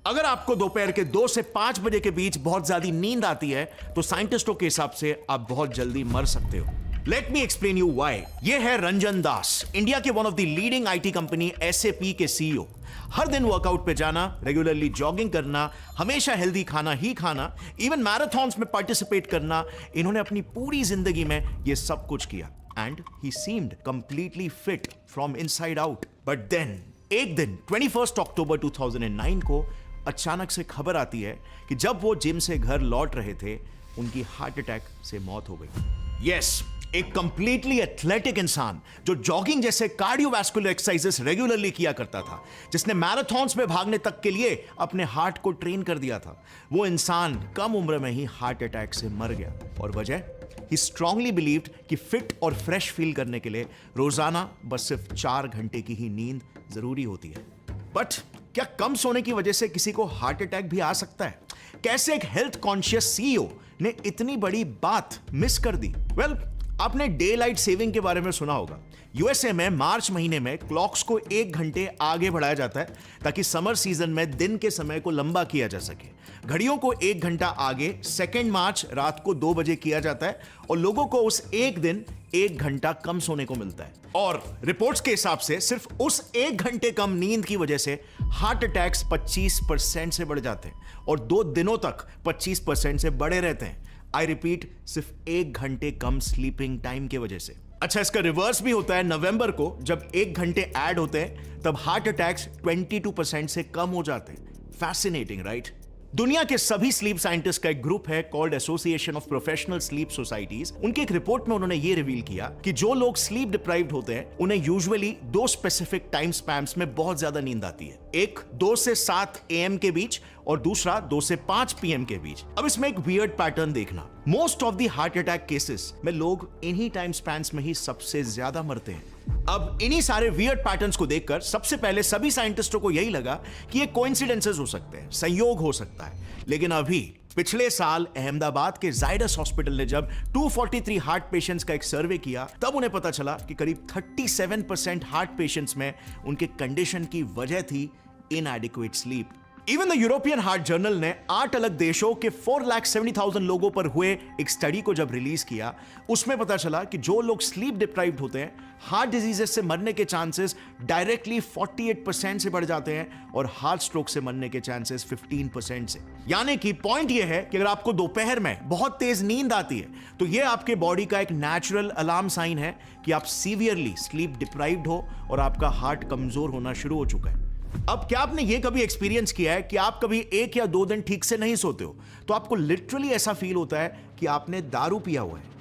अगर आपको दोपहर के 2 से 5 बजे के बीच बहुत ज्यादा नींद आती है तो साइंटिस्टों के हिसाब से आप बहुत जल्दी मर सकते हो। Let me explain you why. ये है रंजन दास, इंडिया के one of the leading IT company SAP के CEO। हर दिन वर्कआउट पे जाना, रेगुलरली जॉगिंग करना, हमेशा हेल्दी खाना ही खाना, इवन मैराथन्स में पार्टिसिपेट करना, इन्होंने अपनी पूरी जिंदगी में ये सब कुछ किया and he seemed completely fit from inside out. But then एक दिन 21 अक्टूबर 2009 को अचानक से खबर आती है कि जब वो जिम से घर लौट रहे थे उनकी हार्ट अटैक से मौत हो गई। यस, एक कंप्लीटली एथलेटिक इंसान जो जॉगिंग जैसे कार्डियोवैस्कुलर एक्सरसाइजेस रेगुलरली किया करता था, जिसने मैराथन्स में भागने तक के लिए अपने हार्ट को ट्रेन कर दिया था, वो इंसान कम उम्र में ही हार्ट अटैक से मर गया। और वजह, ही स्ट्रांगली बिलीव्ड कि फिट और फ्रेश फील करने के लिए रोजाना बस सिर्फ 4 घंटे की ही नींद जरूरी होती है। बट क्या कम सोने की वजह से किसी को हार्ट अटैक भी आ सकता है? कैसे एक हेल्थ कॉन्शियस CEO ने इतनी बड़ी बात मिस कर दी? वेल, आपने डे लाइट सेविंग के बारे में सुना होगा। USA में मार्च महीने में क्लॉक्स को 1 घंटे आगे बढ़ाया जाता है ताकि समर सीजन में दिन के समय को लंबा किया जा सके। घड़ियों को 1 घंटा आगे 2 मार्च रात को 2 बजे किया जाता है और लोगों को उस एक दिन 1 घंटा कम सोने को मिलता है। और रिपोर्ट्स के हिसाब से सिर्फ उस 1 घंटे कम नींद की वजह से हार्ट अटैक्स 25% से बढ़ जाते हैं और 2 दिनों तक 25% से बढ़े रहते हैं। आई रिपीट, सिर्फ 1 घंटे कम स्लीपिंग टाइम की वजह से। अच्छा, इसका रिवर्स भी होता है। नवंबर को जब 1 घंटे ऐड होते हैं तब हार्ट अटैक्स 22% से कम हो जाते हैं। Fascinating, right? दुनिया के सभी स्लीप साइंटिस्ट का एक ग्रुप है called association of professional sleep societies. उनके एक रिपोर्ट में उन्होंने ये रिवील किया कि जो लोग स्लीप डिप्राइव्ड होते हैं उन्हें यूजुअली 2 स्पेसिफिक टाइम स्पैम्स में बहुत ज्यादा नींद आती है। एक 2 से 7 AM के बीच और दूसरा 2 से 5 PM के बीच। अब इसमें एक वियर्ड पैटर्न देखना, most of the heart attack cases में लोग इन्हीं टाइम स्पैन्स में ही सबसे ज्यादा मरते हैं। अब इन्हीं सारे वियर्ड पैटर्न्स को देखकर सबसे पहले सभी साइंटिस्टों को यही लगा कि ये कोइंसिडेंसेस हो सकते हैं, संयोग हो सकता है। लेकिन अभी पिछले साल अहमदाबाद के जायडस हॉस्पिटल ने जब 243 हार्ट पेशेंट्स का एक सर्वे किया तब उन्हें पता चला कि करीब 37% हार्ट पेशेंट्स में उनके कंडीशन की वजह थी इनएडिक्वेट sleep. Even the European heart journal ने 8 अलग देशों के 4,70,000 लोगों पर हुए एक स्टडी को जब रिलीज किया, उसमें पता चला कि जो लोग स्लीप डिप्राइव्ड होते हैं हार्ट डिजीजेस से मरने के चांसेस डायरेक्टली 48% से बढ़ जाते हैं और हार्ट स्ट्रोक से मरने के चांसेस 15% से। यानी कि पॉइंट यह है कि अगर आपको दोपहर में बहुत तेज नींद आती है तो यह आपके बॉडी का एक नेचुरल अलार्म साइन है कि आप सीवियरली स्लीप डिप्राइव्ड हो और आपका हार्ट कमजोर होना शुरू हो चुका है। अब क्या आपने ये कभी एक्सपीरियंस किया है कि आप कभी 1 या 2 दिन ठीक से नहीं सोते हो तो आपको लिटरली ऐसा फील होता है कि आपने दारू पिया हुआ है?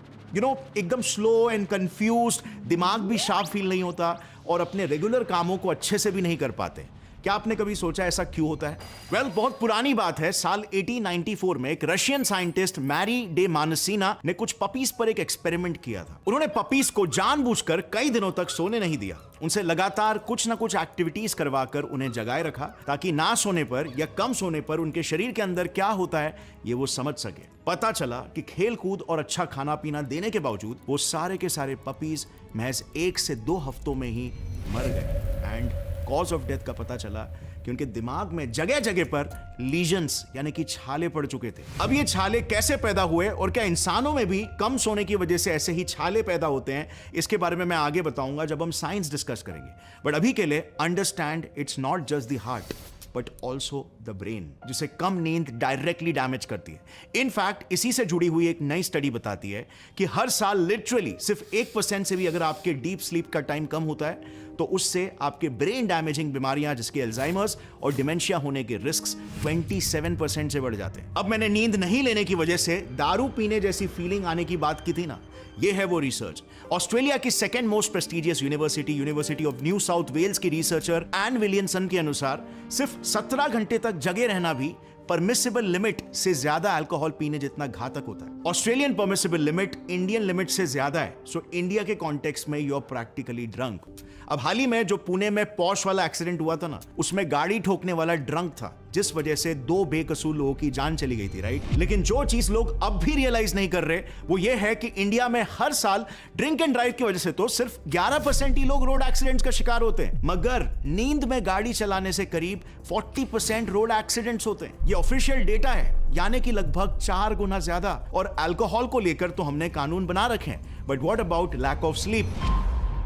एकदम स्लो एंड कंफ्यूज्ड, दिमाग भी शार्प फील नहीं होता और अपने रेगुलर कामों को अच्छे से भी नहीं कर पाते। क्या आपने कभी सोचा ऐसा क्यों होता है? वेल, बहुत पुरानी बात है। साल 1894 में एक रशियन साइंटिस्ट मैरी डे मानसीना ने कुछ पपीज पर एक एक्सपेरिमेंट किया था। उन्होंने पपीज को जानबूझकर कई दिनों तक सोने नहीं दिया। उनसे लगातार कुछ ना कुछ एक्टिविटीज करवाकर उन्हें जगाए रखा ताकि ना सोने पर या कम सोने पर उनके शरीर के अंदर क्या होता है ये वो समझ सके। पता चला कि खेल कूद और अच्छा खाना पीना देने के बावजूद वो सारे के सारे पपीज महज 1 से 2 हफ्तों में ही मर गए। एंड कॉज ऑफ डेथ का पता चला कि उनके दिमाग में जगह जगह पर लीजन्स यानी कि छाले पड़ चुके थे। अब ये छाले कैसे पैदा हुए और क्या इंसानों में भी कम सोने की वजह से ऐसे ही छाले पैदा होते हैं, इसके बारे में मैं आगे बताऊंगा जब हम साइंस डिस्कस करेंगे। बट अभी के लिए understand, it's not just the heart but also the brain, जिसे कम नींद डायरेक्टली डैमेज करती है। इनफैक्ट इसी से जुड़ी हुई एक नई स्टडी बताती है कि हर साल लिटरली सिर्फ 1% से भी अगर आपके डीप स्लीप का टाइम कम होता है तो उससे आपके ब्रेन डैमेजिंग बीमारियां जैसे अल्जाइमर्स और डिमेंशिया होने के रिस्क 27% से बढ़ जाते हैं। अब मैंने नींद नहीं लेने की वजह से दारू पीने जैसी फीलिंग आने की बात की थी ना, ये है वो रिसर्च। ऑस्ट्रेलिया की 2nd most prestigious university of New South Wales की रिसर्चर एन विलियमसन के अनुसार सिर्फ 17 घंटे तक जगे रहना भी परमिसिबल लिमिट से ज्यादा अल्कोहल पीने जितना घातक होता है। Australian permissible limit Indian limit से ज्यादा है, सो इंडिया के कॉन्टेक्स्ट में यू आर प्रैक्टिकली ड्रंक। अब हाल ही में जो पुणे में पॉश वाला एक्सीडेंट हुआ था ना, उसमें गाड़ी ठोकने वाला ड्रंक था जिस वजह से 2 बेकसूर लोगों की जान चली गई थी, राइट? लेकिन जो चीज लोग अब भी रियलाइज नहीं कर रहे वो ये है कि इंडिया में हर साल ड्रिंक एंड ड्राइव की वजह से तो सिर्फ 11% ही लोग रोड एक्सीडेंट्स का शिकार होते हैं, मगर नींद में गाड़ी चलाने से करीब 40% रोड एक्सीडेंट्स होते हैं। ये ऑफिशियल डेटा है, यानी कि लगभग 4 गुना ज्यादा। और अल्कोहल को लेकर तो हमने कानून बना रखे हैं, but what about lack of sleep?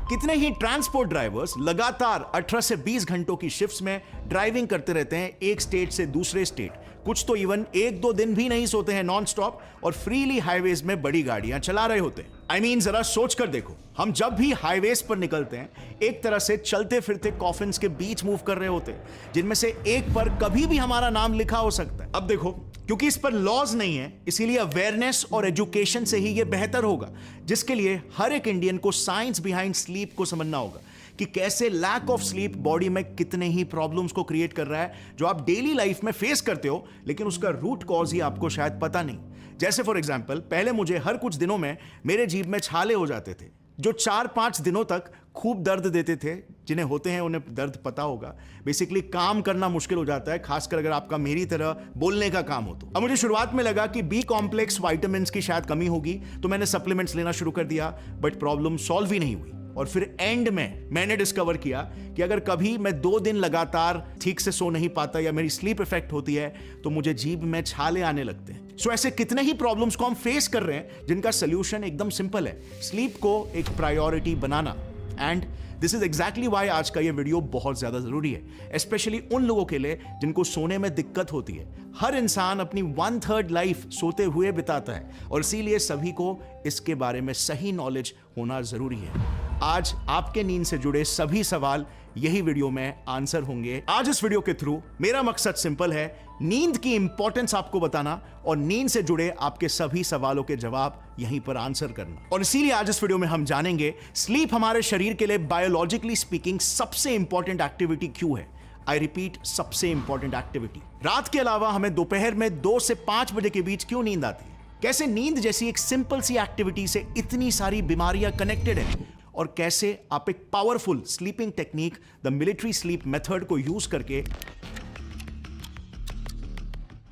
कितने ही ट्रांसपोर्ट ड्राइवर्स लगातार 18 से 20 घंटों की शिफ्ट्स में ड्राइविंग करते रहते हैं एक स्टेट से दूसरे स्टेट। कुछ तो इवन 1-2 दिन भी नहीं सोते हैं नॉन स्टॉप और फ्रीली हाईवेज में बड़ी गाड़ियां चला रहे होते हैं। I mean, जरा सोच कर देखो, हम जब भी हाईवेज पर निकलते हैं एक तरह से चलते फिरते कॉफिन्स के बीच मूव कर रहे होते हैं, जिनमें से एक पर कभी भी हमारा नाम लिखा हो सकता है। अब देखो, क्योंकि इस पर लॉज नहीं है, इसीलिए अवेयरनेस और एजुकेशन से ही यह बेहतर होगा, जिसके लिए हर एक इंडियन को साइंस बिहाइंड स्लीप को समझना होगा कि कैसे लैक ऑफ स्लीप बॉडी में कितने ही प्रॉब्लम्स को क्रिएट कर रहा है, जो आप डेली लाइफ में फेस करते हो, लेकिन उसका रूट कॉज ही आपको शायद पता नहीं। जैसे फॉर एग्जाम्पल, पहले मुझे हर कुछ दिनों में मेरे जीभ में छाले हो जाते थे, जो 4-5 दिनों तक खूब दर्द देते थे। जिन्हें होते हैं उन्हें दर्द पता होगा। बेसिकली काम करना मुश्किल हो जाता है, खासकर अगर आपका मेरी तरह बोलने का काम हो तो। अब मुझे शुरुआत में लगा कि बी कॉम्प्लेक्स विटामिन की शायद कमी होगी, तो मैंने सप्लीमेंट्स लेना शुरू कर दिया, बट प्रॉब्लम सॉल्व ही नहीं हुई। और फिर एंड में मैंने डिस्कवर किया कि अगर कभी मैं 2 दिन लगातार ठीक से सो नहीं पाता या मेरी स्लीप इफेक्ट होती है तो मुझे जीभ में छाले आने लगते हैं। सो ऐसे कितने ही प्रॉब्लम्स को हम फेस कर रहे हैं, जिनका सोल्यूशन एकदम सिंपल है, स्लीप को एक priority banana. And this is exactly Y आज का ये वीडियो बहुत ज्यादा जरूरी है, स्पेशली उन लोगों के लिए जिनको सोने में दिक्कत होती है। हर इंसान अपनी 1/3 लाइफ सोते हुए बिताता है और इसीलिए सभी को इसके बारे में सही नॉलेज होना जरूरी है। आज आपके नींद से जुड़े सभी सवाल यही वीडियो में आंसर होंगे। आज इस वीडियो के थ्रू मेरा मकसद सिंपल है, नींद की इंपॉर्टेंस आपको बताना और नींद से जुड़े आपके सभी सवालों के जवाब यहीं पर आंसर करना। और इसीलिए आज इस वीडियो में हम जानेंगे स्लीप हमारे शरीर के लिए बायोलॉजिकली स्पीकिंग सबसे इंपॉर्टेंट एक्टिविटी क्यों है। आई रिपीट, सबसे इंपॉर्टेंट एक्टिविटी। रात के अलावा हमें दोपहर में 2 से 5 बजे के बीच क्यों नींद आती है? कैसे नींद जैसी एक सिंपल सी एक्टिविटी से इतनी सारी बीमारियां कनेक्टेड है? और कैसे आप एक powerful sleeping technique the military sleep method को यूज करके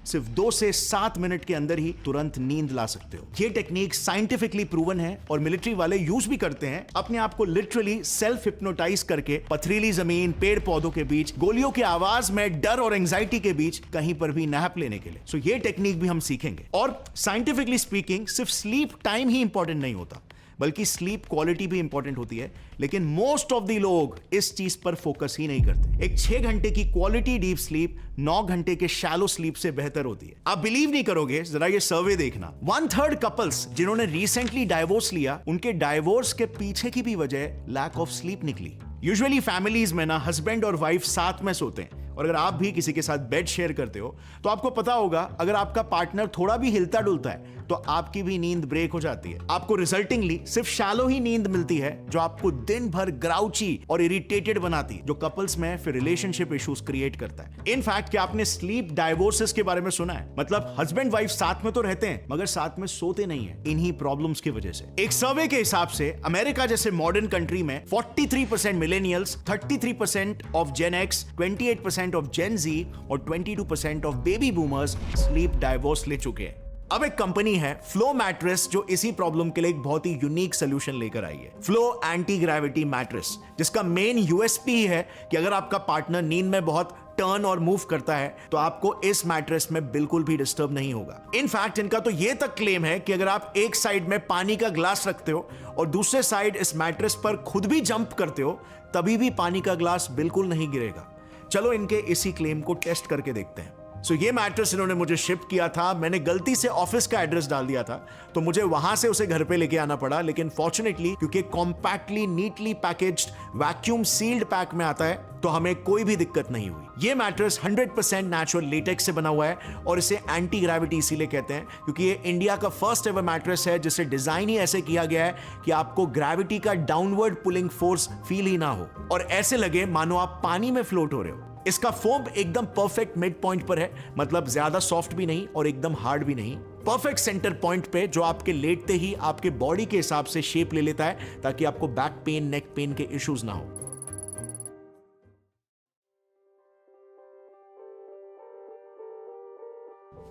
सिर्फ 2 से 7 मिनट के अंदर ही तुरंत नींद ला सकते हो। ये टेक्निक साइंटिफिकली प्रूवन है और मिलिट्री वाले यूज भी करते हैं, अपने आप को लिटरली सेल्फ हिप्नोटाइज करके पथरीली जमीन, पेड़ पौधों के बीच, गोलियों की आवाज में, डर और एंजाइटी के बीच कहीं पर भी नैप लेने के लिए। सो ये टेक्निक भी हम सीखेंगे। और साइंटिफिकली स्पीकिंग सिर्फ स्लीप टाइम ही इंपॉर्टेंट नहीं होता, बल्कि स्लीप क्वालिटी भी इंपॉर्टेंट होती है, लेकिन मोस्ट ऑफ द लोग इस चीज पर फोकस ही नहीं करते। एक 6 घंटे की क्वालिटी डीप स्लीप 9 घंटे के शैलो स्लीप से बेहतर होती है। आप बिलीव नहीं करोगे, जरा ये सर्वे देखना। 1/3 कपल्स जिन्होंने रिसेंटली डाइवोर्स लिया, उनके डाइवोर्स के पीछे की भी वजह लैक ऑफ स्लीप निकली। यूजुअली फैमिलीज में ना हस्बैंड और वाइफ साथ में सोते हैं, और अगर आप भी किसी के साथ बेड शेयर करते हो तो आपको पता होगा, अगर आपका पार्टनर थोड़ा भी हिलता डुलता है तो आपकी भी नींद ब्रेक हो जाती है। आपको रिजल्टिंगली सिर्फ शैलो ही नींद मिलती है, जो आपको दिन भर ग्राउची और इरिटेटेड बनाती है, जो कपल्स में फिर रिलेशनशिप इश्यूज क्रिएट करता है। इनफैक्ट, क्या आपने स्लीप डाइवोर्सेस के बारे में सुना है? मतलब हस्बैंड वाइफ साथ में तो रहते हैं मगर साथ में सोते नहीं है, इन्हीं प्रॉब्लम्स की वजह से। एक सर्वे के हिसाब से अमेरिका जैसे मॉडर्न कंट्री में 43% millennials, 33% of Gen X, 28% of Gen Z और 22% of baby boomers sleep divorce ले चुके हैं। अब एक कंपनी है फ्लो मैट्रेस, जो इसी प्रॉब्लम के लिए एक बहुत ही यूनिक सोल्यूशन लेकर आई है, फ्लो एंटी ग्रेविटी मैट्रेस, जिसका मेन यूएसपी है कि अगर आपका पार्टनर नींद में बहुत टर्न और मूव करता है तो आपको इस मैट्रेस में बिल्कुल भी डिस्टर्ब नहीं होगा। इनफैक्ट, इनका तो यह तक क्लेम है कि अगर आप एक साइड में पानी का ग्लास रखते हो और दूसरे साइड इस मैट्रेस पर खुद भी जंप करते हो, तभी भी पानी का ग्लास बिल्कुल नहीं गिरेगा। चलो इनके इसी क्लेम को टेस्ट करके देखते हैं। सो ये मैट्रेस इन्होंने मुझे शिप किया था, मैंने गलती से ऑफिस का एड्रेस डाल दिया था, तो मुझे वहां से उसे घर पे लेके आना पड़ा। लेकिन फॉर्चुनेटली, क्योंकि compactly neatly packaged vacuum sealed pack में आता है, तो हमें कोई भी दिक्कत नहीं हुई। ये मैट्रेस 100% नेचुरल लेटेक्स से बना हुआ है और इसे एंटी ग्रेविटी इसीलिए कहते हैं क्योंकि ये इंडिया का फर्स्ट एवर मैट्रेस है जिसे डिजाइन ही ऐसे किया गया है कि आपको ग्रेविटी का डाउनवर्ड पुलिंग फोर्स फील ही ना हो और ऐसे लगे मानो आप पानी में फ्लोट हो रहे हो। इसका फोम एकदम परफेक्ट मिड पॉइंट पर है, मतलब ज्यादा सॉफ्ट भी नहीं और एकदम हार्ड भी नहीं, परफेक्ट सेंटर पॉइंट पे, जो आपके लेटते ही आपके बॉडी के हिसाब से शेप ले लेता है ताकि आपको बैक पेन, नेक पेन के इश्यूज ना हो।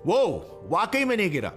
वो वाकई में नहीं गिरा।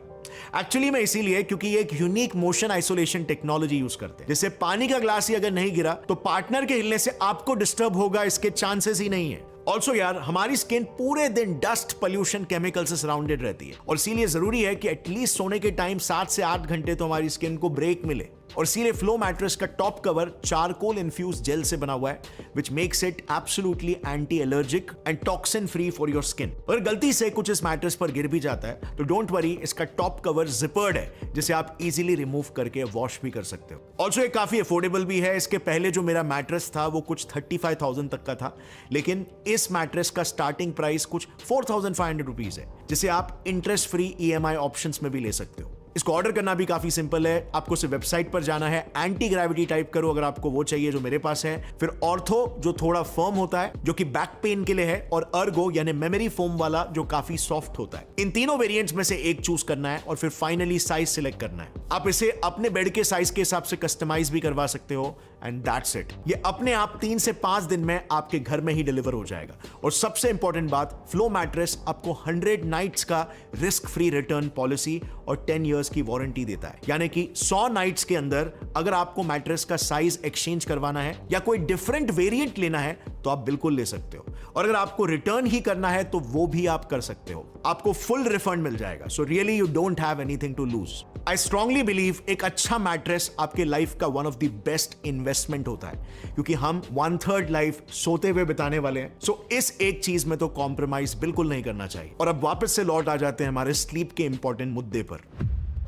एक्चुअली में इसीलिए क्योंकि ये एक unique motion isolation technology use करते हैं, जिससे पानी का ग्लास ही अगर नहीं गिरा तो पार्टनर के हिलने से आपको डिस्टर्ब होगा, इसके चांसेस ही नहीं है। ऑल्सो यार, हमारी स्किन पूरे दिन डस्ट, पोल्यूशन, केमिकल से सराउंडेड रहती है और इसीलिए जरूरी है कि एटलीस्ट सोने के टाइम 7 से 8 घंटे तो हमारी स्किन को ब्रेक मिले। और इसीलिए फ्लो मैट्रेस का top cover charcoal infuse gel से बना हुआ है, which makes it absolutely anti allergic and toxin free for your skin. अगर गलती से कुछ इस मैट्रेस पर गिर भी जाता है तो डोंट वरी, इसका टॉप कवर जिपर्ड है, जिसे आप इजीली रिमूव करके वॉश भी कर सकते हो। ऑल्सो ये काफी अफोर्डेबल भी है। इसके पहले जो मेरा मैट्रेस था वो कुछ 35,000 तक का था, लेकिन इस मैट्रेस का स्टार्टिंग प्राइस कुछ 4,500 रुपीज है, जिसे आप इंटरेस्ट फ्री EMI ऑप्शंस में भी ले सकते हो। इसको ऑर्डर करना भी काफी सिंपल है। आपको सिर्फ वेबसाइट पर जाना है, एंटी ग्रेविटी टाइप करो अगर आपको वो चाहिए जो मेरे पास है, फिर ऑर्थो जो थोड़ा फर्म होता है जो कि बैक पेन के लिए है, और अर्गो यानी मेमोरी फोम वाला जो काफी सॉफ्ट होता है। इन तीनों वेरिएंट्स में से एक चूज करना है और फिर फाइनली साइज सिलेक्ट करना है। आप इसे अपने बेड के साइज के हिसाब से कस्टमाइज भी करवा सकते हो एंड दैट्स इट। ये अपने आप 3 से 5 दिन में आपके घर में ही डिलीवर हो जाएगा। और सबसे इंपॉर्टेंट बात, फ्लो मैट्रेस आपको 100 नाइट्स का रिस्क फ्री रिटर्न पॉलिसी और 10 इयर्स की वारंटी देता है। यानी कि 100 नाइट्स के अंदर अगर आपको मैट्रेस का साइज एक्सचेंज करवाना है या कोई डिफरेंट वेरिएंट लेना है तो आप बिल्कुल ले सकते हो, और अगर आपको रिटर्न ही करना है तो वो भी आप कर सकते हो। आपको फुल रिफंड मिल जाएगा। So really you don't have anything to lose. I strongly believe एक अच्छा मैट्रेस आपके लाइफ का one of the best investment होता है, क्योंकि हम 1/3 लाइफ सोते हुए बिताने वाले हैं। सो इस एक चीज में तो कॉम्प्रोमाइज बिल्कुल नहीं करना चाहिए। और अब वापस से लौट आ जाते हैं हमारे स्लीप के इंपॉर्टेंट मुद्दे पर।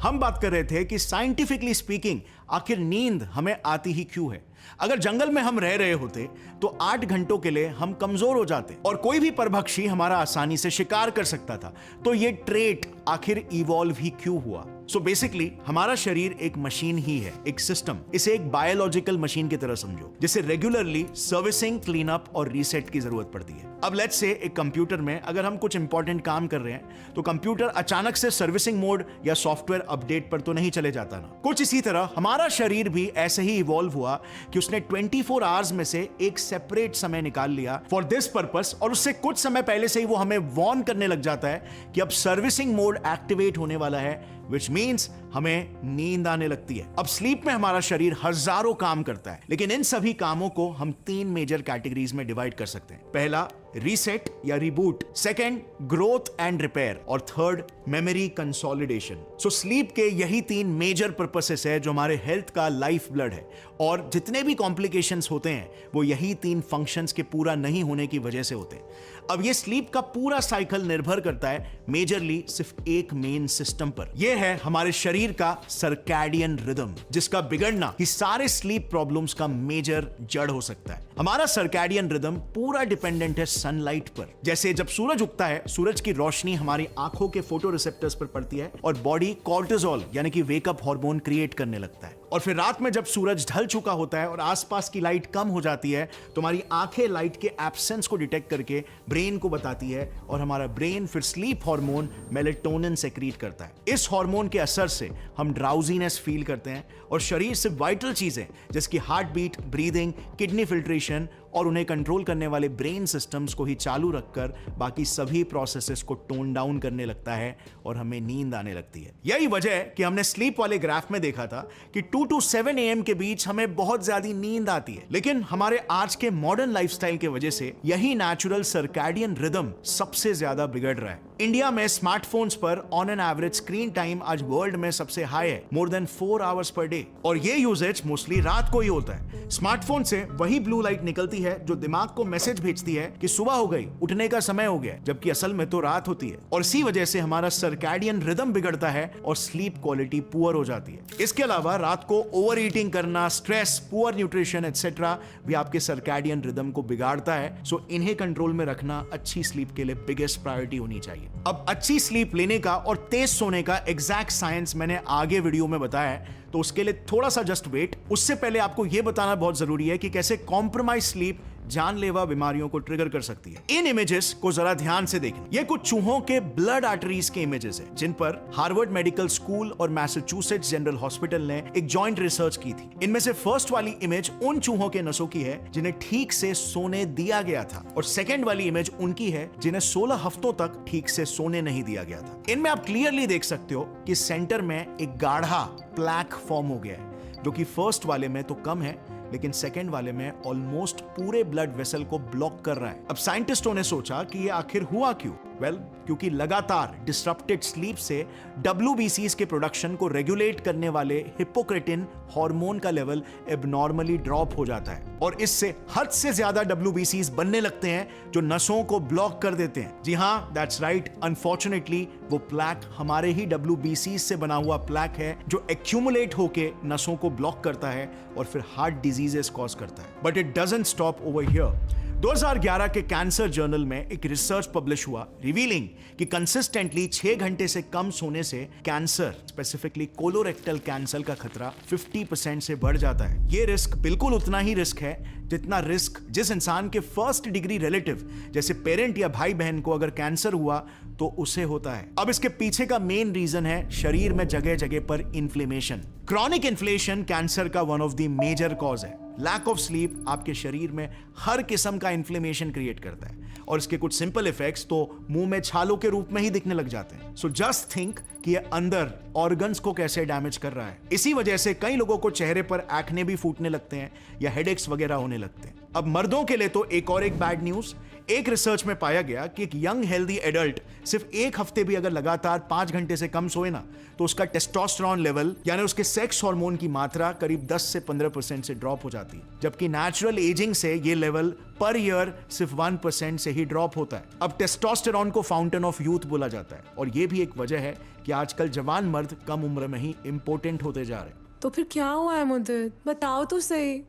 हम बात कर रहे थे कि साइंटिफिकली स्पीकिंग आखिर नींद हमें आती ही क्यों है। अगर जंगल में हम रह रहे होते तो 8 घंटों के लिए हम कमजोर हो जाते और कोई भी परभक्षी हमारा आसानी से शिकार कर सकता था। तो ये ट्रेट आखिर इवॉल्व ही क्यों हुआ? सो बेसिकली हमारा शरीर एक मशीन ही है, एक सिस्टम। इसे एक बायोलॉजिकल मशीन की तरह समझो, जिसे रेगुलरली सर्विसिंग, क्लीन अप और रीसेट की जरूरत पड़ती है। अब लेट्स से एक कंप्यूटर में अगर हम कुछ इंपॉर्टेंट काम कर रहे हैं तो कंप्यूटर अचानक से सर्विसिंग मोड या सॉफ्टवेयर अपडेट पर तो नहीं चले जाता ना। कुछ इसी तरह हमारा शरीर भी ऐसे ही इवॉल्व हुआ कि उसने 24 आवर्स में से एक सेपरेट समय निकाल लिया फॉर दिस पर्पस, और उससे कुछ समय पहले से ही वो हमें वार्न करने लग जाता है कि अब सर्विसिंग मोड एक्टिवेट होने वाला है, which means हमें नींद आने लगती है। अब स्लीप में हमारा शरीर हजारों काम करता है, लेकिन इन सभी कामों को हम 3 मेजर कैटेगरीज में डिवाइड कर सकते हैं। पहला रीसेट या reboot, second growth and repair, और third memory consolidation. So sleep के यही 3 मेजर पर्पसेस है जो हमारे हेल्थ का लाइफ ब्लड है, और जितने भी कॉम्प्लिकेशंस होते हैं वो यही 3 फंक्शंस के पूरा नहीं होने की वजह से होते हैं। अब ये स्लीप का पूरा साइकिल निर्भर करता है मेजरली सिर्फ एक मेन सिस्टम पर। यह है हमारे शरीर का सर्कैडियन रिदम, जिसका बिगड़ना ही सारे स्लीप प्रॉब्लम्स का मेजर जड़ हो सकता है। हमारा सर्कैडियन रिदम पूरा डिपेंडेंट है सनलाइट पर। जैसे जब सूरज उगता है, सूरज की रोशनी हमारी आंखों के फोटो रिसेप्टर्स पर पड़ती है और बॉडी कॉर्टिसोल यानी कि वेकअप हार्मोन क्रिएट करने लगता है। और फिर रात में जब सूरज ढल चुका होता है और आसपास की लाइट कम हो जाती है तो हमारी आंखें लाइट के एब्सेंस को डिटेक्ट करके ब्रेन को बताती है, और हमारा ब्रेन फिर स्लीप हार्मोन मेलेटोनिन सेक्रीट करता है। इस हार्मोन के असर से हम ड्राउजीनेस फील करते हैं और शरीर से वाइटल चीजें जैसे heartbeat, breathing, kidney filtration और उन्हें कंट्रोल करने वाले ब्रेन सिस्टम्स को ही चालू रखकर बाकी सभी प्रोसेसेस को टोन डाउन करने लगता है और हमें नींद आने लगती है। यही वजह है कि हमने स्लीप वाले ग्राफ में देखा था कि 2 to 7 AM के बीच हमें बहुत ज्यादा नींद आती है, लेकिन हमारे आज के मॉडर्न लाइफस्टाइल की वजह से यही नेचुरल सर्कैडियन रिदम सबसे ज्यादा बिगड़ रहा है। इंडिया में स्मार्टफोन्स पर on an average screen time आज वर्ल्ड में सबसे हाई है, more than 4 hours per day, और ये यूजेज मोस्टली रात को ही होता है। स्मार्टफोन से वही ब्लू लाइट निकलती है जो दिमाग को मैसेज भेजती है कि सुबह हो गई, उठने का समय हो गया, जबकि असल में तो रात होती है। और इसी वजह से हमारा सर्कैडियन रिदम बिगड़ता है और स्लीप क्वालिटी पुअर हो जाती है। इसके अलावा रात को ओवर ईटिंग करना, स्ट्रेस, पुअर न्यूट्रिशन एटसेट्रा भी आपके सर्कैडियन रिदम को बिगाड़ता है। सो इन्हें कंट्रोल में रखना अच्छी स्लीप के लिए बिगेस्ट प्रायोरिटी होनी चाहिए। अब अच्छी स्लीप लेने का और तेज सोने का एग्जैक्ट साइंस मैंने आगे वीडियो में बताया है, तो उसके लिए थोड़ा सा जस्ट वेट। उससे पहले आपको यह बताना बहुत जरूरी है कि कैसे कॉम्प्रोमाइज स्लीप जानलेवा बीमारियों को ट्रिगर कर सकती है। इन इमेजेस को जरा ध्यान से देखें। ये कुछ चूहों के ब्लड आर्टरीज के इमेजेस हैं, जिन पर हार्वर्ड मेडिकल स्कूल और मैसाचुसेट्स जनरल हॉस्पिटल ने एक जॉइंट रिसर्च की थी। इनमें से फर्स्ट वाली इमेज उन चूहों के नसों की है जिन्हें ठीक से सोने दिया गया था, और सेकेंड वाली इमेज उनकी है जिन्हें 16 हफ्तों तक ठीक से सोने नहीं दिया गया था। इनमें आप क्लियरली देख सकते हो कि सेंटर में एक गाढ़ा प्लैक फॉर्म हो गया है, जो कि फर्स्ट वाले में तो कम है, लेकिन सेकेंड वाले में ऑलमोस्ट पूरे ब्लड वेसल को ब्लॉक कर रहा है। अब साइंटिस्टों ने सोचा कि ये आखिर हुआ क्यों? क्योंकि लगातार डिसरप्टेड स्लीप से WBCs के प्रोडक्शन को रेगुलेट करने वाले हिपोक्रेटिन हार्मोन का लेवल एबनॉर्मली ड्रॉप हो जाता है, और इससे हद से ज्यादा WBCs बनने लगते हैं जो नसों को ब्लॉक कर देते हैं। जी हाँ, दैट्स राइट। अनफॉर्चुनेटली वो प्लैक हमारे ही WBCs से बना हुआ प्लैक है, जो एक्यूमुलेट होके नसों को ब्लॉक करता है और फिर हार्ट डिजीजेस कॉज करता है। But it doesn't stop over here. 2011 के कैंसर जर्नल में एक रिसर्च पब्लिश हुआ रिवीलिंग कि कंसिस्टेंटली 6 घंटे से कम सोने से कैंसर, स्पेसिफिकली कोलोरेक्टल कैंसर का खतरा 50% से बढ़ जाता है। ये रिस्क बिल्कुल उतना ही रिस्क है जितना रिस्क जिस इंसान के फर्स्ट डिग्री रिलेटिव जैसे पेरेंट या भाई बहन को अगर कैंसर हुआ तो उसे होता है। अब इसके पीछे का मेन रीजन है शरीर में जगह जगह पर इन्फ्लेमेशन। क्रॉनिक इन्फ्लेमेशन कैंसर का one of the major cause है। लैक ऑफ स्लीप आपके शरीर में हर किस्म का इन्फ्लेमेशन क्रिएट करता है, और इसके कुछ सिंपल इफेक्ट्स तो मुंह में छालों के रूप में ही दिखने लग जाते हैं। सो जस्ट थिंक कि ये अंदर ऑर्गन्स को कैसे डैमेज कर रहा है। इसी वजह से कई लोगों को चेहरे पर एक्ने भी फूटने लगते हैं या हेडेक्स वगैरह होने लगते हैं। अब मर्दों के लिए तो एक और एक बैड न्यूज। एक रिसर्च में पाया गया कि एक यंग हेल्दी एडल्ट सिर्फ एक हफ्ते भी अगर लगातार 5 घंटे से कम सोए ना, तो उसका टेस्टोस्टेरोन लेवल यानी उसके सेक्स हार्मोन की मात्रा करीब 10 से 15% से ड्रॉप हो जाती है, जबकि नेचुरल एजिंग से ये लेवल पर ईयर सिर्फ 1% से ही ड्रॉप होता है। अब टेस्टोस्टेरोन को फाउंटेन ऑफ यूथ बोला जाता है, और ये भी एक वजह है कि आजकल जवान मर्द कम उम्र में ही इंपोर्टेंट होते जा रहे हैं। तो फिर क्या हुआ है मुद्दत, बताओ तो सही।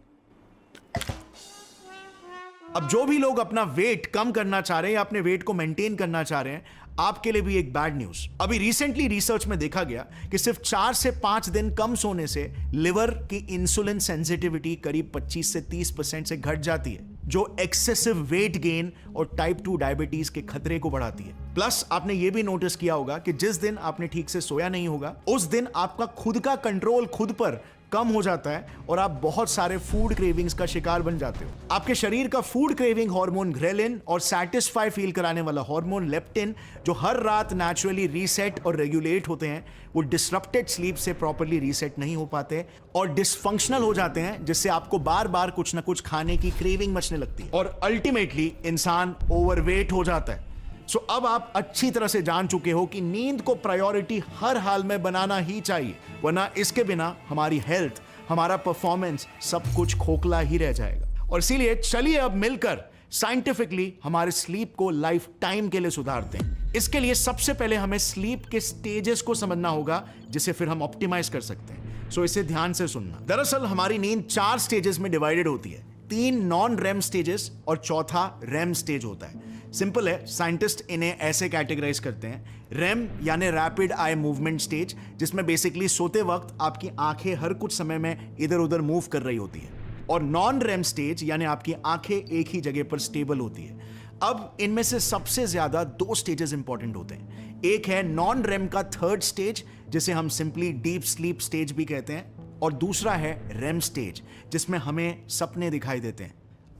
अब जो भी लोग अपना वेट कम करना चाह रहे हैं या अपने वेट को मेंटेन करना चाह रहे हैं, आपके लिए भी एक बैड न्यूज। अभी रिसेंटली रिसर्च में देखा गया कि सिर्फ 4 से 5 दिन कम सोने से लिवर की इंसुलिन सेंसिटिविटी करीब 25 से 30% से घट जाती है, जो एक्सेसिव वेट गेन और टाइप 2 डायबिटीज के खतरे को बढ़ाती है। प्लस आपने ये भी नोटिस किया होगा कि जिस दिन आपने ठीक से सोया नहीं होगा, उस दिन आपका खुद का कंट्रोल खुद पर कम हो जाता है और आप बहुत सारे फूड क्रेविंग्स का शिकार बन जाते हो। आपके शरीर का फूड क्रेविंग हार्मोन ग्रेलिन और सैटिस्फाई फील कराने वाला हार्मोन लेप्टिन, जो हर रात नेचुरली रीसेट और रेगुलेट होते हैं, वो डिसरप्टेड स्लीप से प्रॉपर्ली रीसेट नहीं हो पाते और डिसफंक्शनल हो जाते हैं, जिससे आपको बार बार कुछ ना कुछ खाने की क्रेविंग मचने लगती है और अल्टीमेटली इंसान ओवरवेट हो जाता है। सो अब आप अच्छी तरह से जान चुके हो कि नींद को प्रायोरिटी हर हाल में बनाना ही चाहिए, वरना इसके बिना हमारी हेल्थ, हमारा परफॉर्मेंस सब कुछ खोखला ही रह जाएगा। और इसीलिए चलिए अब मिलकर साइंटिफिकली हमारे स्लीप को लाइफ टाइम के लिए सुधारते हैं। इसके लिए सबसे पहले हमें स्लीप के स्टेजेस को समझना होगा, जिसे फिर हम ऑप्टिमाइज कर सकते हैं। सो इसे ध्यान से सुनना। दरअसल हमारी नींद 4 स्टेजेस में डिवाइडेड होती है। 3 नॉन रेम स्टेजेस और चौथा रेम स्टेज होता है। सिंपल है, साइंटिस्ट इन्हें ऐसे कैटेगराइज करते हैं। रेम यानी रैपिड आई मूवमेंट स्टेज, जिसमें बेसिकली सोते वक्त आपकी आंखें हर कुछ समय में इधर उधर मूव कर रही होती है, और नॉन रेम स्टेज यानी आपकी आंखें एक ही जगह पर स्टेबल होती है। अब इनमें से सबसे ज्यादा 2 स्टेजेस इंपॉर्टेंट होते हैं। एक है नॉन रेम का 3rd स्टेज, जिसे हम सिंपली डीप स्लीप स्टेज भी कहते हैं, और दूसरा है रेम स्टेज, जिसमें हमें सपने दिखाई देते हैं।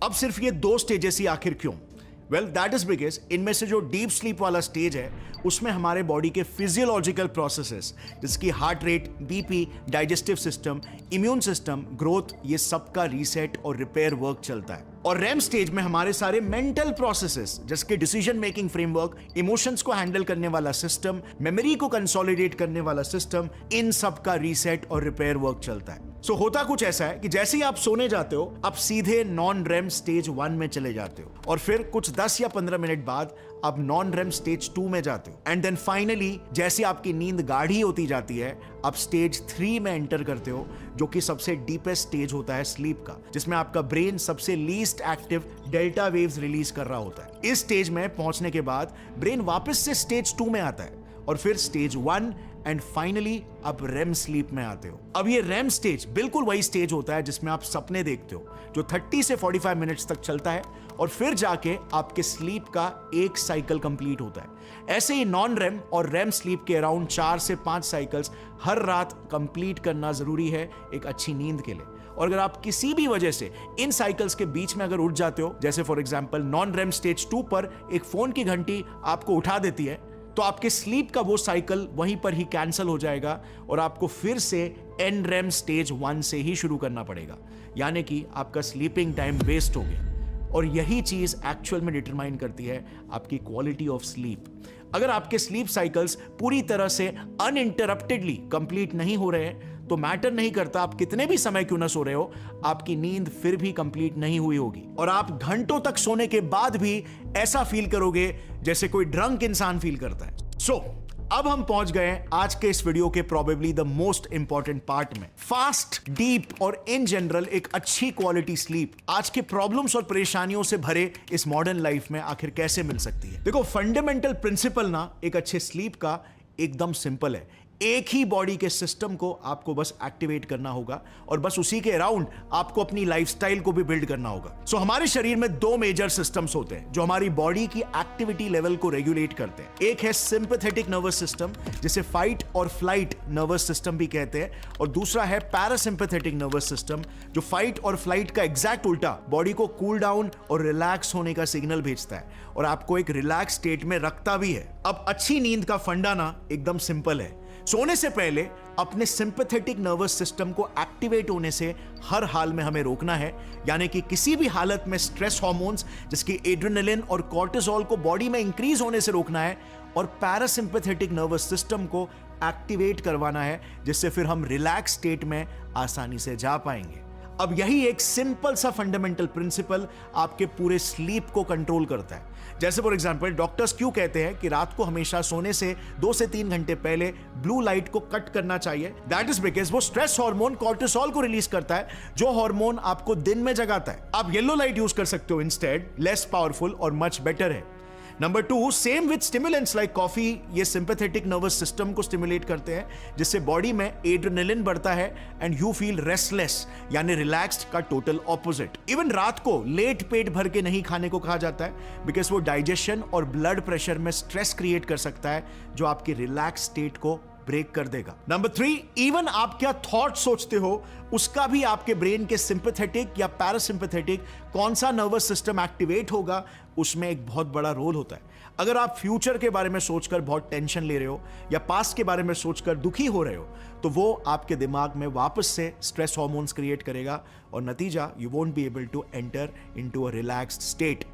अब सिर्फ ये 2 स्टेजेस ही आखिर क्यों? वेल, दैट इज बिकॉज इनमें से जो डीप स्लीप वाला स्टेज है, उसमें हमारे बॉडी के फिजियोलॉजिकल प्रोसेसेस, जिसकी heart rate, BP, digestive system, immune system, growth, ये सब का रीसेट और रिपेयर वर्क चलता है। और रेम स्टेज में हमारे सारे मेंटल प्रोसेसेस, जिसके डिसीजन मेकिंग फ्रेमवर्क, इमोशंस को हैंडल करने वाला सिस्टम, मेमोरी को कंसोलिडेट करने वाला सिस्टम, इन सब का रीसेट और रिपेयर वर्क चलता है। सो होता कुछ ऐसा है कि जैसे ही आप सोने जाते हो, आप सीधे नॉन रेम स्टेज 1 में चले जाते हो, और फिर कुछ 10 या 15 मिनट बाद आप नॉन रेम स्टेज 2 में जाते हो, एंड देन फाइनली जैसे आपकी नींद गाढ़ी होती जाती है, आप स्टेज 3 में एंटर करते हो, जो कि सबसे डीपेस्ट स्टेज होता है स्लीप का, जिसमें आपका ब्रेन सबसे least active delta waves release कर रहा होता है। इस स्टेज में पहुंचने के बाद ब्रेन वापस से स्टेज 2 में आता है, और फिर स्टेज 1 एंड फाइनली आप रेम स्लीप में आते हो। अब ये रेम स्टेज बिल्कुल वही स्टेज होता है जिसमें आप सपने देखते हो, जो 30 से 45 मिनट्स तक चलता है और फिर जाके आपके स्लीप का एक साइकिल कंप्लीट होता है। ऐसे ही नॉन रेम और रेम स्लीप के अराउंड 4 से 5 साइकिल्स हर रात कंप्लीट करना जरूरी है एक अच्छी नींद के लिए। और अगर आप किसी भी वजह से इन साइकिल्स के बीच में अगर उठ जाते हो, जैसे for example non RAM stage 2 पर एक फोन की घंटी आपको उठा देती है, तो आपके स्लीप का वो साइकिल वहीं पर ही कैंसिल हो जाएगा और आपको फिर से एन रेम स्टेज 1 से ही शुरू करना पड़ेगा, यानी कि आपका स्लीपिंग टाइम वेस्ट हो गया। और यही चीज एक्चुअल में डिटरमाइन करती है आपकी क्वालिटी ऑफ स्लीप। अगर आपके स्लीप साइकिल्स पूरी तरह से अनइंटरप्टेडली कंप्लीट नहीं हो रहे हैं, तो मैटर नहीं करता आप कितने भी समय क्यों ना सो रहे हो, आपकी नींद फिर भी कंप्लीट नहीं हुई होगी और आप घंटों तक सोने के बाद भी ऐसा फील करोगे जैसे कोई ड्रंक इंसान फील करता है। सो अब हम पहुंच गए आज के इस वीडियो के probably the most important part में, फास्ट, डीप और इन जनरल एक अच्छी क्वालिटी स्लीप आज के प्रॉब्लम्स और परेशानियों से भरे इस मॉडर्न लाइफ में आखिर कैसे मिल सकती है। देखो, फंडामेंटल प्रिंसिपल ना एक अच्छे स्लीप का एकदम सिंपल है। एक ही बॉडी के सिस्टम को आपको बस एक्टिवेट करना होगा और बस उसी के अराउंड आपको अपनी लाइफस्टाइल को भी बिल्ड करना होगा। सो हमारे शरीर में 2 मेजर सिस्टम्स होते हैं जो हमारी बॉडी की एक्टिविटी लेवल को रेगुलेट करते हैं। एक है सिंपैथेटिक नर्वस सिस्टम, जिसे फाइट और फ्लाइट नर्वस सिस्टम भी कहते हैं, और दूसरा है पैरासिम्पैथेटिक नर्वस सिस्टम, जो फाइट और फ्लाइट का एग्जैक्ट उल्टा बॉडी को कूल डाउन और रिलैक्स होने का सिग्नल भेजता है और आपको एक रिलैक्स स्टेट में रखता भी है। अब अच्छी नींद का फंडा ना एकदम सिंपल है। सोने से पहले अपने सिंपैथेटिक नर्वस सिस्टम को एक्टिवेट होने से हर हाल में हमें रोकना है, यानी कि किसी भी हालत में स्ट्रेस हार्मोन्स जिसकी एड्रेनलिन और कॉर्टिसोल को बॉडी में इंक्रीज होने से रोकना है और पैरासिम्पैथेटिक नर्वस सिस्टम को एक्टिवेट करवाना है, जिससे फिर हम रिलैक्स स्टेट में आसानी से जा पाएंगे। अब यही एक सिंपल सा फंडामेंटल प्रिंसिपल आपके पूरे स्लीप को कंट्रोल करता है। जैसे फॉर एग्जांपल डॉक्टर्स क्यों कहते हैं कि रात को हमेशा सोने से 2 से 3 घंटे पहले ब्लू लाइट को कट करना चाहिए। दैट इज बिकॉज वो स्ट्रेस हार्मोन कॉर्टिसोल को रिलीज करता है, जो हार्मोन आपको दिन में जगाता है। आप येलो लाइट यूज कर सकते हो इंस्टेड, लेस पावरफुल और मच बेटर है। Number 2, same with stimulants like coffee, ये सिंपैथेटिक नर्वस सिस्टम को स्टिमुलेट करते हैं, जिससे बॉडी में एड्रेनलिन बढ़ता है एंड यू फील रेस्टलेस, यानी रिलैक्स्ड का टोटल ऑपोजिट। इवन रात को लेट पेट भर के नहीं खाने को कहा जाता है, बिकॉज वो डाइजेशन और ब्लड प्रेशर में स्ट्रेस क्रिएट कर सकता है, जो आपकी रिलैक्स स्टेट को ब्रेक कर देगा। नंबर 3, इवन आप क्या थॉट सोचते हो उसका भी आपके ब्रेन के सिंपैथेटिक या पैरासिम्पैथेटिक कौन सा नर्वस सिस्टम एक्टिवेट होगा, उसमें एक बहुत बड़ा रोल होता है। अगर आप फ्यूचर के बारे में सोचकर बहुत टेंशन ले रहे हो या पास्ट के बारे में सोचकर दुखी हो रहे हो, तो वो आपके दिमाग में वापस से स्ट्रेस हार्मोन्स क्रिएट करेगा और नतीजा you won't be able to enter into a relaxed state.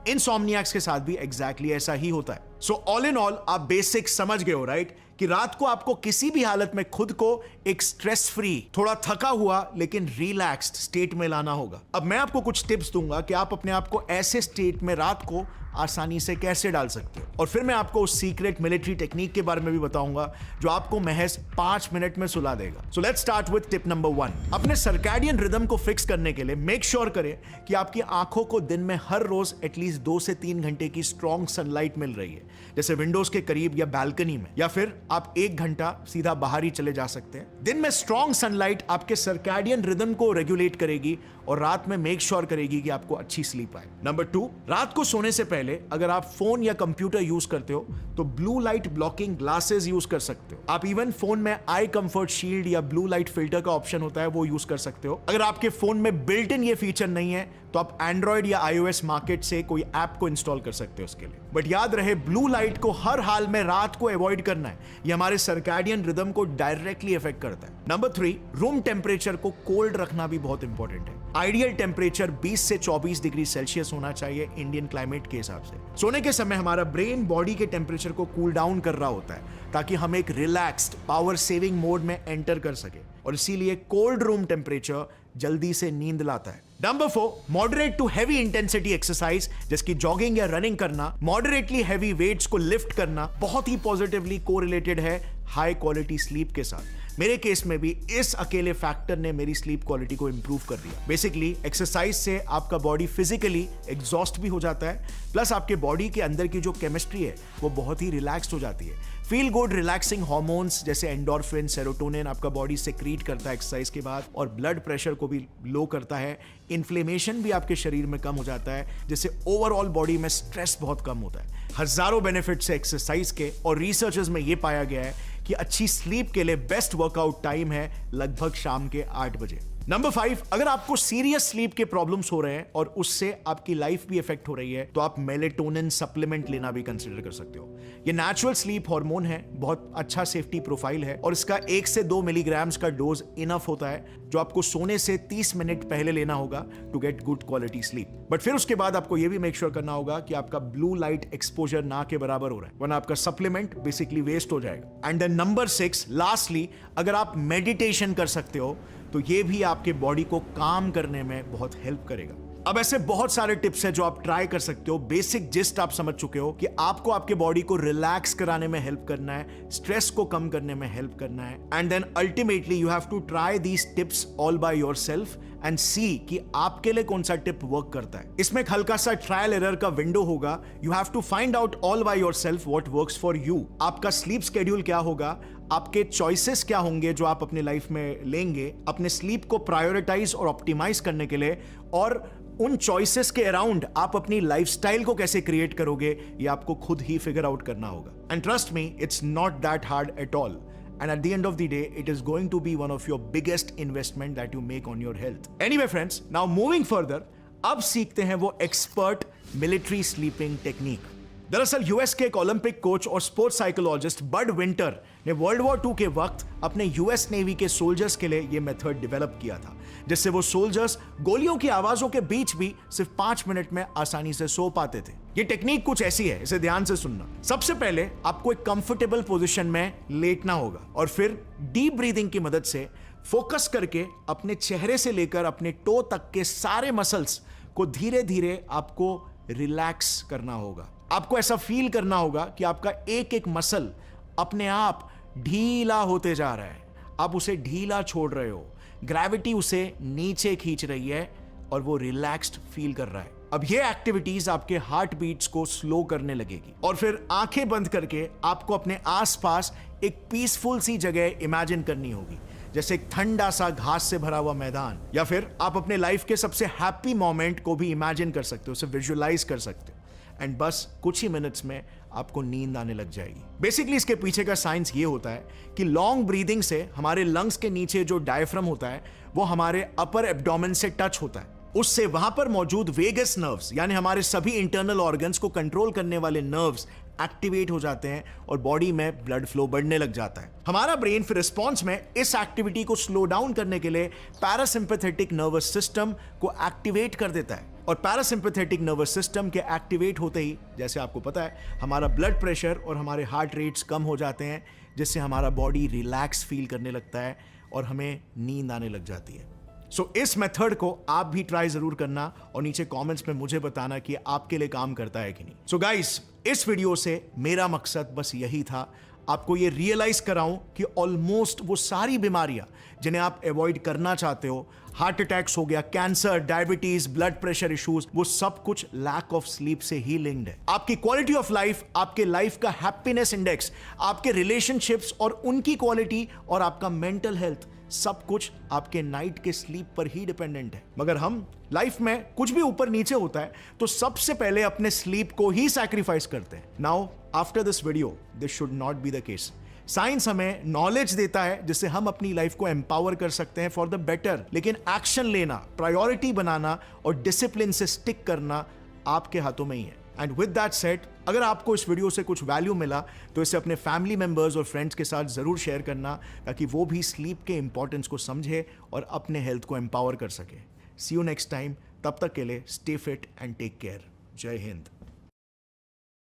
Insomniacs के साथ भी एग्जैक्टली ऐसा ही होता है। सो ऑल इन ऑल आप बेसिक समझ गए हो, राइट, कि रात को आपको किसी भी हालत में खुद को एक स्ट्रेस फ्री, थोड़ा थका हुआ लेकिन रिलैक्स्ड स्टेट में लाना होगा। अब मैं आपको कुछ टिप्स दूंगा कि आप अपने आप को ऐसे स्टेट में रात को आसानी से कैसे डाल सकते हो, और फिर मैं आपको उस सीक्रेट मिलिट्री टेक्निक के बारे में भी बताऊंगा जो आपको महज 5 मिनट में सुला देगा। So let's start with tip number 1। अपने सर्कैडियन रिदम को फिक्स करने के लिए मेक श्योर करें कि आपकी आंखों को दिन में हर रोज एटलीस्ट 2 से 3 घंटे की स्ट्रॉन्ग सनलाइट मिल रही है, जैसे विंडोज के करीब या बालकनी में, या फिर आप 1 घंटा सीधा बाहर ही चले जा सकते हैं। दिन में स्ट्रॉन्ग सनलाइट आपके सर्कैडियन रिदम को रेगुलेट करेगी और रात में मेक श्योर करेगी कि आपको अच्छी स्लीप आए। नंबर 2, रात को सोने से पहले अगर आप फोन या कंप्यूटर यूज करते हो तो blue light blocking glasses use कर सकते हो। आप इवन फोन में आई कंफर्ट शील्ड या ब्लू लाइट फिल्टर का ऑप्शन होता है, वो यूज कर सकते हो। अगर आपके फोन में बिल्ट इन ये फीचर नहीं है तो आप एंड्रॉइड या iOS मार्केट से कोई ऐप को इंस्टॉल कर सकते हो उसके लिए। बट याद रहे, ब्लू लाइट को हर हाल में रात को अवॉइड करना है, ये हमारे सर्कैडियन रिदम को डायरेक्टली इफेक्ट करता है। नंबर 3, रूम टेम्परेचर को कोल्ड रखना भी बहुत इंपॉर्टेंट है। आइडियल टेम्परेचर 20 से 24 डिग्री सेल्सियस होना चाहिए इंडियन क्लाइमेट के हिसाब से। सोने के समय हमारा ब्रेन बॉडी के टेम्परेचर को कूल डाउन कर रहा होता है ताकि हम एक रिलैक्स्ड पावर सेविंग मोड में एंटर कर सके, और इसीलिए कोल्ड रूम टेम्परेचर जल्दी से नींद लाता है। Number 4, moderate to heavy intensity exercise, जैसे जॉगिंग या रनिंग करना, मॉडरेटली हैवी वेट्स को लिफ्ट करना बहुत ही पॉजिटिवली कोरिलेटेड है हाई क्वालिटी स्लीप के साथ। मेरे केस में भी इस अकेले फैक्टर ने मेरी स्लीप क्वालिटी को इंप्रूव कर दिया। बेसिकली एक्सरसाइज से आपका बॉडी फिजिकली एग्जॉस्ट भी हो जाता है, प्लस आपके बॉडी के अंदर की जो केमिस्ट्री है वो बहुत ही रिलैक्स्ड हो जाती है। फील गुड रिलैक्सिंग हार्मोन्स जैसे एंडोर्फिन, सेरोटोनिन आपका बॉडी सेक्रीट करता है एक्सरसाइज के बाद, और ब्लड प्रेशर को भी लो करता है। इन्फ्लेमेशन भी आपके शरीर में कम हो जाता है, जिससे ओवरऑल बॉडी में स्ट्रेस बहुत कम होता है। हजारों बेनिफिट्स है एक्सरसाइज के, और रिसर्चेस में ये पाया गया है कि अच्छी स्लीप के लिए बेस्ट वर्कआउट टाइम है लगभग शाम के 8 बजे। नंबर 5, अगर आपको सीरियस स्लीप के प्रॉब्लम्स हो रहे हैं और उससे आपकी लाइफ भी इफेक्ट हो रही है, तो आप मेलेटोनिन सप्लीमेंट लेना भी कंसीडर कर सकते हो। ये नेचुरल स्लीप हार्मोन है, बहुत अच्छा सेफ्टी प्रोफाइल है, और इसका 1 से 2 मिलीग्राम्स का डोज इनफ होता है, जो आपको सोने से 30 मिनट पहले लेना होगा to get good quality sleep. But फिर उसके बाद आपको यह भी मेक श्योर करना होगा कि आपका ब्लू लाइट एक्सपोजर ना के बराबर हो रहा है, वरना आपका सप्लीमेंट बेसिकली वेस्ट हो जाएगा। एंड देन नंबर 6, लास्टली, अगर आप मेडिटेशन कर सकते हो तो ये भी आपके बॉडी को काम करने में बहुत हेल्प करेगा। अब ऐसे बहुत सारे टिप्स हैं जो आप ट्राई कर सकते हो। बेसिक जिस्ट आप समझ चुके हो कि आपको आपके बॉडी को रिलैक्स कराने में हेल्प करना है, स्ट्रेस को कम करने में हेल्प करना है, and then ultimately you have to try these tips all by yourself and see कि आपके लिए कौन सा टिप वर्क करता है। इसमें एक हल्का सा ट्रायल एरर का विंडो होगा। You have to find out all by yourself what works for you. आपका स्लीप शेड्यूल क्या होगा, आपके चॉइसेस क्या होंगे जो आप अपने लाइफ में लेंगे अपने स्लीप को प्रायोरिटाइज और ऑप्टिमाइज करने के लिए, और उन चॉइसेस के अराउंड आप अपनी लाइफस्टाइल को कैसे क्रिएट करोगे, ये आपको खुद ही फिगर आउट करना होगा। And trust me, it's not that hard at all. And at the end of the day, it is going to be one of your biggest investment that you make on your health. Anyway friends, now moving further, अब सीखते हैं वो expert military sleeping technique. दरअसल US के एक Olympic coach और sports psychologist बड winter ने world war 2 के वक्त अपने यूएस नेवी के सोल्जर्स के लिए ये मेथड डेवलप किया था, जिससे वो सोल्जर्स गोलियों की आवाजों के बीच भी सिर्फ 5 मिनट में आसानी से सो पाते थे। ये टेक्निक कुछ ऐसी है, इसे ध्यान से सुनना। सबसे पहले आपको एक कंफर्टेबल पोजीशन में लेटना होगा, और फिर डीप ब्रीदिंग की मदद से फोकस करके अपने चेहरे से लेकर अपने टो तक के सारे मसल्स को धीरे धीरे आपको रिलैक्स करना होगा। आपको ऐसा फील करना होगा कि आपका एक एक मसल अपने आप ढीला होते जा रहा है, आप उसे ढीला छोड़ रहे हो, ग्रेविटी उसे नीचे खींच रही है और वो रिलैक्स्ड फील कर रहा है। अब ये एक्टिविटीज आपके हार्ट बीट्स को स्लो करने लगेगी, और फिर आंखें बंद करके आपको अपने आसपास एक पीसफुल सी जगह इमेजिन करनी होगी, जैसे एक ठंडा सा घास से भरा हुआ मैदान, या फिर आप अपने लाइफ के सबसे हैप्पी मोमेंट को भी इमेजिन कर सकते हो, उसे विजुअलाइज कर सकते हो, एंड बस कुछ ही मिनट्स में आपको नींद आने लग जाएगी। बेसिकली इसके पीछे का साइंस ये होता है कि लॉन्ग ब्रीदिंग से हमारे लंग्स के नीचे जो डायफ्राम होता है वो हमारे अपर एब्डोमेन से टच होता है, उससे वहां पर मौजूद वेगस नर्व्स यानी हमारे सभी इंटरनल ऑर्गन्स को कंट्रोल करने वाले नर्व्स एक्टिवेट हो जाते हैं और बॉडी में ब्लड फ्लो बढ़ने लग जाता है। हमारा ब्रेन फिर रिस्पॉन्स में इस एक्टिविटी को स्लो डाउन करने के लिए पैरासिम्पैथेटिक नर्वस सिस्टम को एक्टिवेट कर देता है, और पैरासिम्पैथेटिक नर्वस सिस्टम के एक्टिवेट होते ही, जैसे आपको पता है, हमारा ब्लड प्रेशर और हमारे हार्ट रेट्स कम हो जाते हैं, जिससे हमारा बॉडी रिलैक्स फील करने लगता है और हमें नींद आने लग जाती है। सो इस मेथड को आप भी ट्राई जरूर करना और नीचे कमेंट्स में मुझे बताना कि आपके लिए काम करता है कि नहीं। सो गाइस, इस वीडियो से मेरा मकसद बस यही था, आपको ये रियलाइज कराऊं कि ऑलमोस्ट वो सारी बीमारियां जिन्हें आप अवॉइड करना चाहते हो, हार्ट अटैक्स हो गया, cancer, diabetes, blood pressure issues, वो सब कुछ लैक ऑफ स्लीप से ही लिंक्ड है। आपकी क्वालिटी ऑफ लाइफ, आपके लाइफ का हैप्पीनेस इंडेक्स, आपके रिलेशनशिप्स और उनकी क्वालिटी, और आपका मेंटल हेल्थ, सब कुछ आपके नाइट के स्लीप पर ही डिपेंडेंट है। मगर हम लाइफ में कुछ भी ऊपर नीचे होता है तो सबसे पहले अपने स्लीप को ही सैक्रिफाइस करते हैं। Now after this video this should not be the case. Science हमें नॉलेज देता है जिससे हम अपनी लाइफ को एम्पावर कर सकते हैं फॉर द बेटर, लेकिन एक्शन लेना, प्रायोरिटी बनाना और डिसिप्लिन से स्टिक करना आपके हाथों में ही है। एंड विद दैट सेड, अगर आपको इस वीडियो से कुछ वैल्यू मिला तो इसे अपने फैमिली मेंबर्स और फ्रेंड्स के साथ जरूर शेयर करना, ताकि वो भी स्लीप के इंपॉर्टेंस को समझे और अपने हेल्थ को एम्पावर कर सके। सी यू नेक्स्ट टाइम, तब तक के लिए stay fit and take care. जय हिंद।